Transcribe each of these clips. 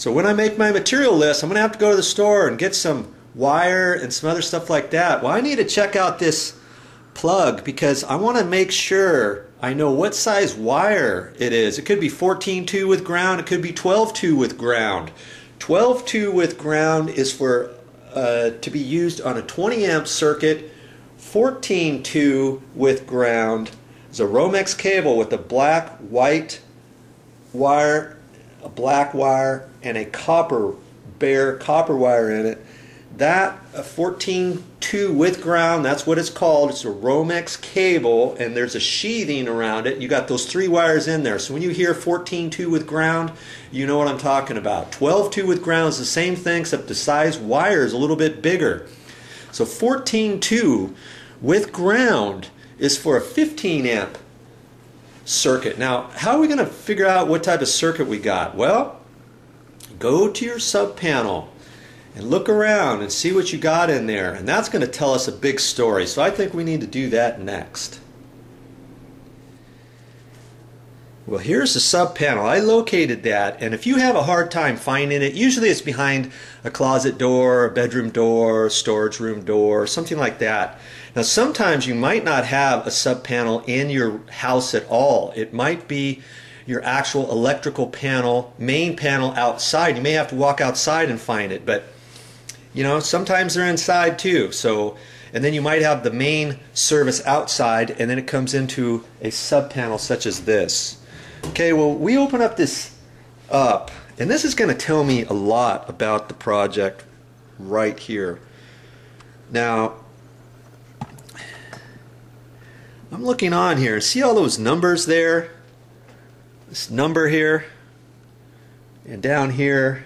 So when I make my material list, I'm going to have to go to the store and get some wire and some other stuff like that. Well, I need to check out this plug because I want to make sure I know what size wire it is. It could be 14-2 with ground, it could be 12-2 with ground. 12-2 with ground is for to be used on a 20 amp circuit. 14-2 with ground is a Romex cable with a black, white wire, a black wire, and a bare copper wire in it. That 14-2 with ground, that's what it's called. It's a Romex cable, and there's a sheathing around it. You got those 3 wires in there. So when you hear 14-2 with ground, you know what I'm talking about. 12-2 with ground is the same thing, except the size wire is a little bit bigger. So 14-2 with ground is for a 15 amp circuit. Now, how are we going to figure out what type of circuit we got? Well, go to your sub panel and look around and see what you got in there, and that's going to tell us a big story. So I think we need to do that next. Well, here's the sub panel. I located that, and if you have a hard time finding it, usually it's behind a closet door, a bedroom door, storage room door, something like that. Now sometimes you might not have a sub panel in your house at all. It might be your actual electrical panel, main panel outside. You may have to walk outside and find it, but you know, sometimes they're inside too. So, and then you might have the main service outside, and then it comes into a sub panel such as this. Okay, well, we open up this up, and this is going to tell me a lot about the project right here. Now, I'm looking on here. See all those numbers there? This number here, and down here,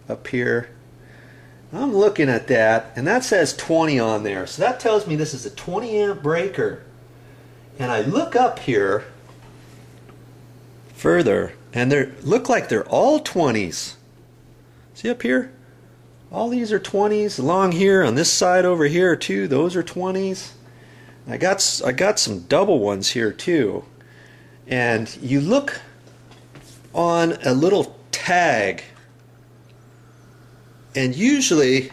up here. I'm looking at that, and that says 20 on there. So that tells me this is a 20 amp breaker. And I look up here further, and they look like they're all 20s. See up here? All these are 20s. Along here, on this side over here too, those are 20s. I got some double ones here too. And you look on a little tag, and usually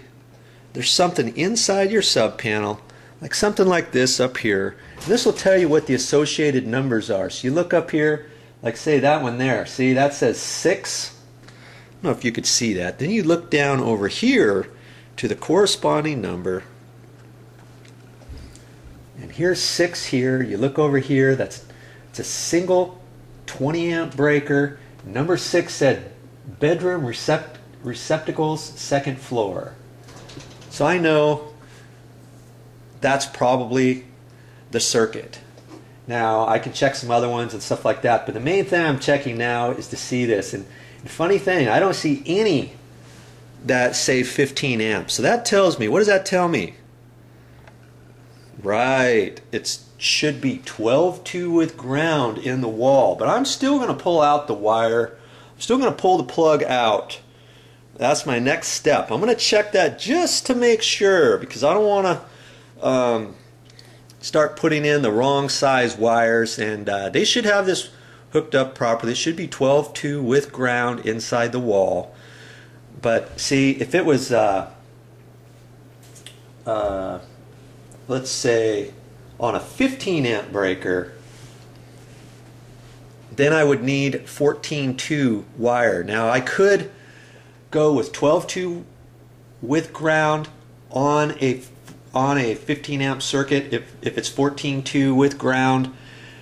there's something inside your sub panel, like something like this up here. And this will tell you what the associated numbers are. So you look up here, like say that one there. See, that says 6. I don't know if you could see that. Then you look down over here to the corresponding number. And here's 6 here. You look over here, it's a single 20 amp breaker. Number 6 said bedroom receptacles, second floor. So I know that's probably the circuit. Now I can check some other ones and stuff like that, but the main thing I'm checking now is to see this. And funny thing, I don't see any that say 15 amps. So that tells me, what does that tell me? Right, it should be 12-2 with ground in the wall, but I'm still going to pull out the wire. I'm still going to pull the plug out. That's my next step. I'm going to check that just to make sure, because I don't want to start putting in the wrong size wires, and they should have this hooked up properly. It should be 12-2 with ground inside the wall. But see, if it was let's say on a 15 amp breaker, then I would need 14-2 wire. Now I could go with 12-2 with ground on a 15 amp circuit if it's 14-2 with ground,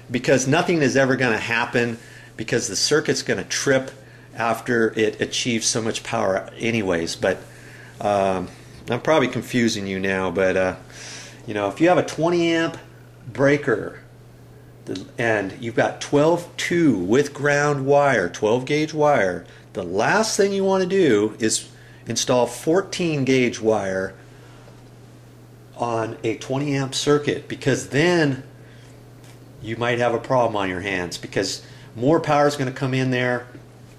because nothing is ever going to happen, because the circuit's going to trip after it achieves so much power anyways. But I'm probably confusing you now, but you know, if you have a 20 amp breaker and you've got 12-2 with ground wire, 12 gauge wire, the last thing you want to do is install 14 gauge wire on a 20 amp circuit, because then you might have a problem on your hands, because more power is going to come in there,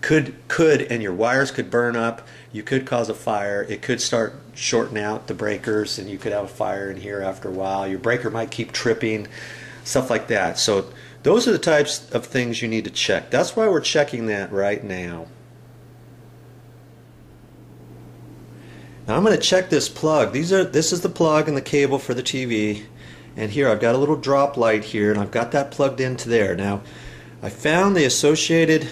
and your wires could burn up. You could cause a fire. It could start shorting out the breakers, and you could have a fire in here after a while. Your breaker might keep tripping, stuff like that. So those are the types of things you need to check. That's why we're checking that right now. Now I'm going to check this plug. This is the plug and the cable for the TV, and here I've got a little drop light here, and I've got that plugged into there. Now I found the associated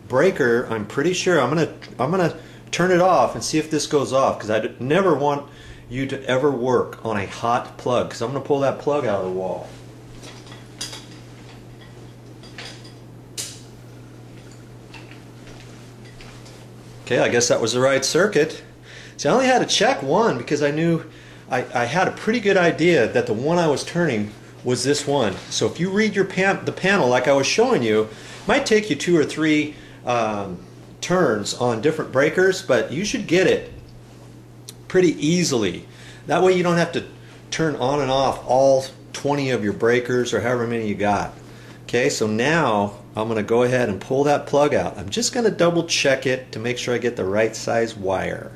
breaker. I'm pretty sure I'm gonna turn it off and see if this goes off, because I never want you to ever work on a hot plug, because I'm going to pull that plug out of the wall. Okay, I guess that was the right circuit. See, I only had to check one because I knew I had a pretty good idea that the one I was turning was this one. So if you read your the panel like I was showing you, it might take you 2 or 3 turns on different breakers, but you should get it pretty easily. That way you don't have to turn on and off all 20 of your breakers or however many you got. Okay, so now I'm going to go ahead and pull that plug out. I'm just going to double check it to make sure I get the right size wire.